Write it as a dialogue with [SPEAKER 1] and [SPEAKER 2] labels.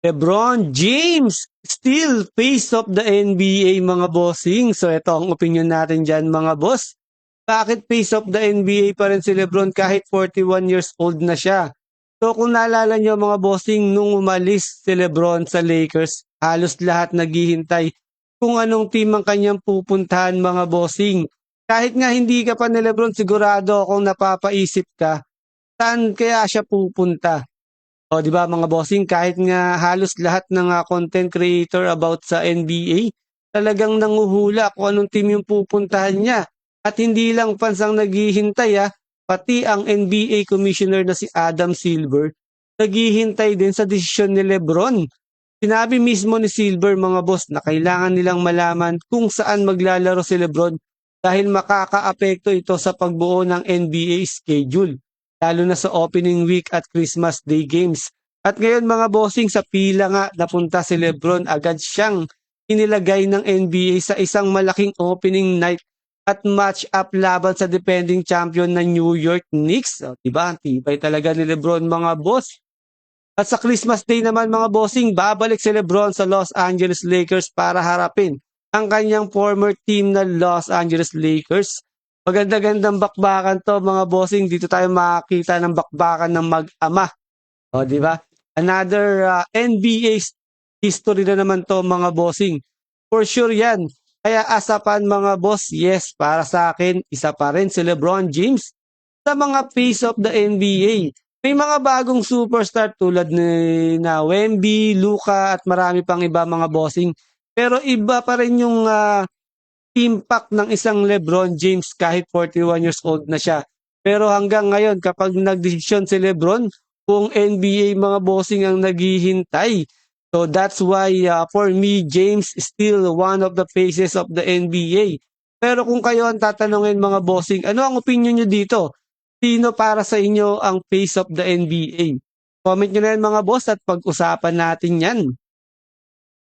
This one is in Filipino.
[SPEAKER 1] LeBron James, still face of the NBA mga bossing. So ito ang opinion natin dyan mga boss. Bakit face of the NBA pa rin si LeBron kahit 41 years old na siya? So kung naalala nyo mga bossing, nung umalis si LeBron sa Lakers, halos lahat naghihintay kung anong team ang kanyang pupuntahan mga bossing. Kahit nga hindi ka pa ni LeBron, sigurado akong napapaisip ka, saan kaya siya pupunta? O, di ba mga bossing, kahit nga halos lahat ng content creator about sa NBA, talagang nanguhula kung anong team yung pupuntahan niya. At hindi lang fans ang naghihintay pati ang NBA commissioner na si Adam Silver, naghihintay din sa desisyon ni LeBron. Sinabi mismo ni Silver mga boss na kailangan nilang malaman kung saan maglalaro si LeBron dahil makakaapekto ito sa pagbuo ng NBA schedule, lalo na sa opening week at Christmas Day games. At ngayon mga bossing, sa pila nga napunta si LeBron, agad siyang inilagay ng NBA sa isang malaking opening night at match up laban sa defending champion na New York Knicks. O, diba? Ang tibay talaga ni LeBron mga boss. At sa Christmas Day naman mga bossing, babalik si LeBron sa Los Angeles Lakers para harapin ang kanyang former team na Los Angeles Lakers. Maganda-gandang bakbakan to mga bossing. Dito tayo makakita ng bakbakan ng mag-ama. O, di ba? Another NBA history na naman to mga bossing. For sure yan. Kaya asapan mga boss, yes, para sa akin, isa pa rin si LeBron James sa mga face of the NBA. May mga bagong superstar tulad ni na Wemby, Luka at marami pang iba mga bossing. Pero iba pa rin yung impact ng isang LeBron James kahit 41 years old na siya. Pero hanggang ngayon kapag nagdesisyon si LeBron, kung NBA mga bossing ang naghihintay. So that's why for me, James is still one of the faces of the NBA. Pero kung kayo ang tatanungin mga bossing, ano ang opinion nyo dito? Sino para sa inyo ang face of the NBA? Comment nyo na yan mga boss at pag-usapan natin yan.